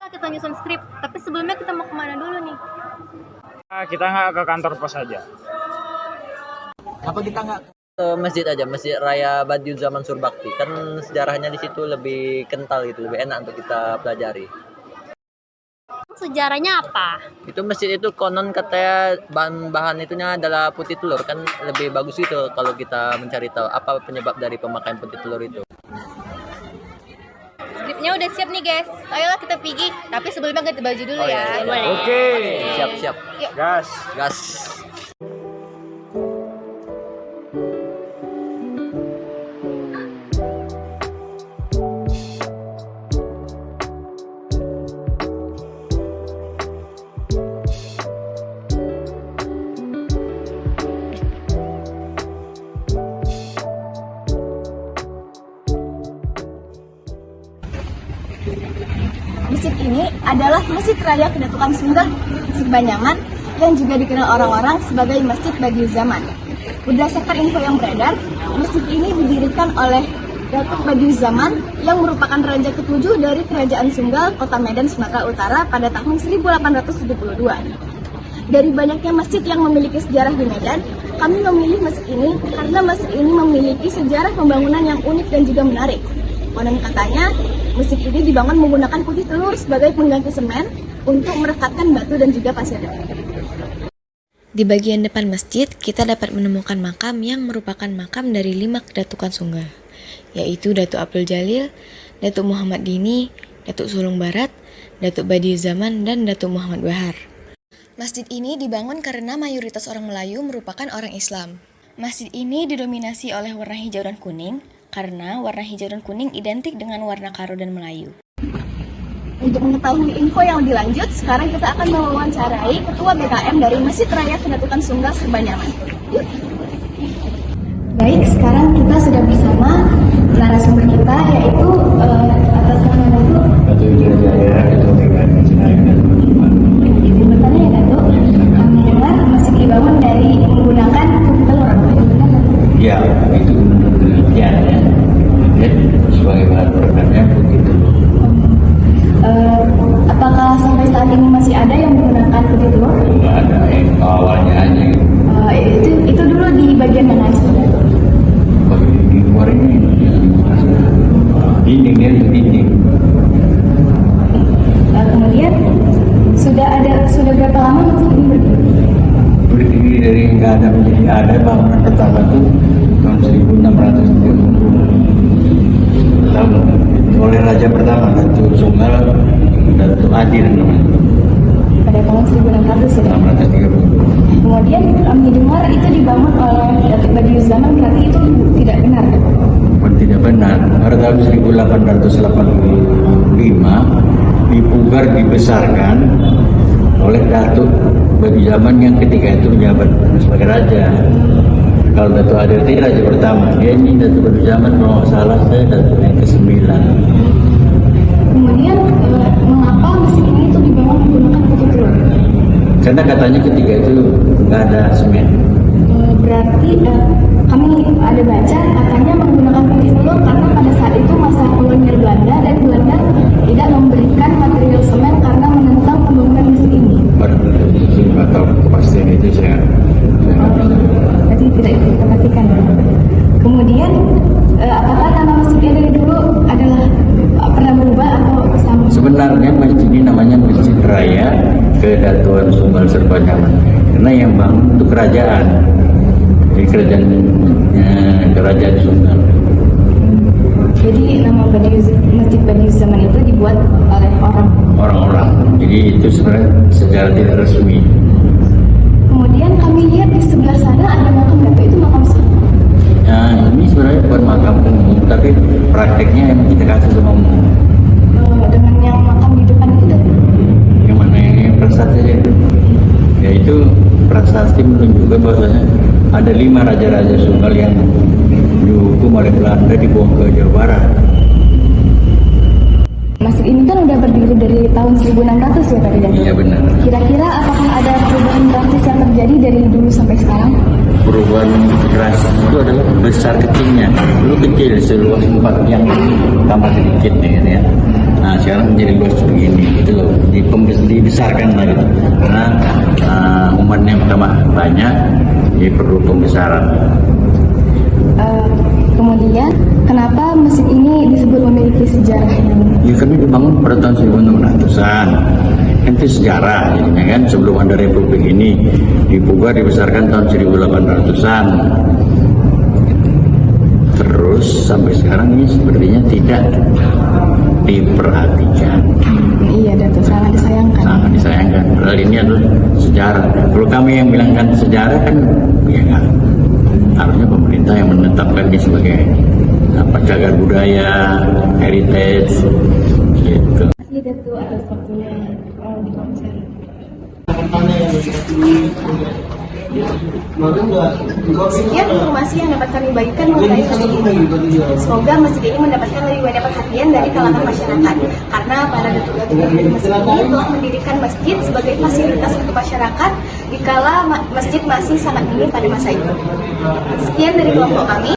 Kita nyusun skrip, tapi sebelumnya kita mau kemana dulu nih? Kita nggak ke kantor pos aja. Apa kita nggak Ke masjid aja, Masjid Raya Badiul Zaman Surbakti. Kan sejarahnya di situ lebih kental gitu, lebih enak untuk kita pelajari. Sejarahnya apa? Itu masjid itu konon katanya bahan itunya adalah putih telur, kan lebih bagus gitu kalau kita mencari tahu apa penyebab dari pemakaian putih telur itu. Skripnya udah siap nih guys, ayolah kita pergi. Tapi sebelumnya ganti baju dulu ya. Oke. Siap-siap. Gas. Gas. Masjid ini adalah Masjid Raya Kedatukan Sunggal Serbanyaman yang juga dikenal orang-orang sebagai Masjid Badiul Zaman. Berdasarkan info yang beredar, masjid ini didirikan oleh Datuk Badiul Zaman yang merupakan raja ketujuh dari Kerajaan Sunggal Kota Medan, Sumatera Utara pada tahun 1872. Dari banyaknya masjid yang memiliki sejarah di Medan, kami memilih masjid ini karena masjid ini memiliki sejarah pembangunan yang unik dan juga menarik. Konon katanya, masjid ini dibangun menggunakan putih telur sebagai pengganti semen untuk merekatkan batu dan juga pasir. Di bagian depan masjid, kita dapat menemukan makam yang merupakan makam dari 5 kedatukan Sunggal, yaitu Datuk Abdul Jalil, Datuk Muhammad Dini, Datuk Sulung Barat, Datuk Badiul Zaman, dan Datuk Muhammad Bahar. Masjid ini dibangun karena mayoritas orang Melayu merupakan orang Islam. Masjid ini didominasi oleh warna hijau dan kuning, karena warna hijau dan kuning identik dengan warna Karo dan Melayu. Untuk mengetahui info yang lebih lanjut, sekarang kita akan mewawancarai Ketua BKM dari Masjid Raya Kedatukan Sunggal Serbanyaman. Yuk. Baik, sekarang kita sudah bersama narasumber kita, yaitu atas nama Datuk. Izin bertanya ya Datuk, kami dengar masjid dibangun dari menggunakan putih telur. Ya, itu menurut penelitian ya. Dan sebagai bahan peredamnya putih telur. Apakah sampai saat ini masih ada yang menggunakan putih telur? Enggak ada yang awalnya aja. Itu dulu di bagian mana sebenarnya? Di luar ini, dinding dia itu dinding. Kemudian sudah berapa lama masjid ini berdiri? Berdiri dari nggak ada menjadi ada. Bangunan pertama itu tahun 1630 tahun oleh raja pertama Datuk Sunggal Datuk Adil namanya. Pada tahun 1600 ya. 1630. Kemudian kami dengar itu dibangun oleh Datuk Badiul Zaman, berarti itu tidak benar. Bukan tidak benar. Pada tahun 1885 dipugar dibesarkan oleh Datuk Badiul Zaman yang ketika itu menjabat sebagai raja. Kalau Datuk Adil itu raja pertama, dia ini Datuk Badiul Zaman kalau nggak salah saya Datuk yang ke-9. Kemudian mengapa masjid ini itu dibangun menggunakan putih telur? Karena katanya ketika itu nggak ada semen. Berarti kami ada baca katanya menggunakan putih telur karena pada saat itu masa kolonial Belanda dan Belanda tidak memberikan material semen karena menentang pembangunan masjid ini. Atau kepastian itu saya nggak bisa. Berarti tidak kita pastikan. Kemudian apakah nama masjid ini dari dulu adalah pernah berubah atau sama? Sebenarnya masjid ini namanya Masjid Raya Kedatuan Sunggal Serbanyaman karena yang bangun itu kerajaan, jadi kerajaan Sunggal. Jadi nama Masjid Badiul Zaman itu dibuat oleh orang-orang. Jadi itu sebenarnya secara tidak resmi. Kemudian kami lihat di sebelah sana ada makam berapa, itu makam siapa? Nah, ini sebenarnya bukan makam umum, tapi prakteknya yang kita kasih sama umum. Dengan yang makam di depan itu Datuk? Yang mana yang prasasti itu? Yaitu prasasti menunjukkan bahwasanya ada 5 raja-raja Sunggal yang dihukum oleh Belanda dibuang ke Jawa Barat. Masjid ini kan udah berdiri dari tahun 1600 ya Pak Datuk? Iya benar. Kira-kira apakah ada perubahan drastis yang terjadi dari dulu sampai sekarang? Perubahan drastis itu adalah besar kecilnya. Dulu kecil seluas 4 yang tambah sedikit ya. Nah, sekarang menjadi luas begini, gitu loh. Dibesarkan lagi, karena umatnya tambah banyak, jadi perlu pembesaran. Kemudian, kenapa masjid ini disebut memiliki sejarah yang Ya kami dibangun pada tahun 1600-an. Kan itu sejarah jadinya kan, sebelum ada republik ini. Di Pugar dibesarkan tahun 1800-an. Terus sampai sekarang ini sepertinya tidak diperhatikan. iya Datuk, sangat disayangkan. Sangat disayangkan. Padahal ini adalah sejarah. Kalau kami yang bilang kan sejarah kan, ya kan. Harusnya pemerintah yang menetapkan ini sebagai cagar budaya, heritage, gitu. Terima kasih Datuk atas waktunya di konser. Sekian informasi yang dapat kami bagikan mengenai masjid ini. Semoga masjid ini mendapatkan lebih banyak perhatian dari kalangan masyarakat. Karena para datuk-datuk dari masjid ini telah mendirikan masjid sebagai fasilitas untuk masyarakat dikala masjid masih sangat minim pada masa itu. Sekian dari kelompok kami.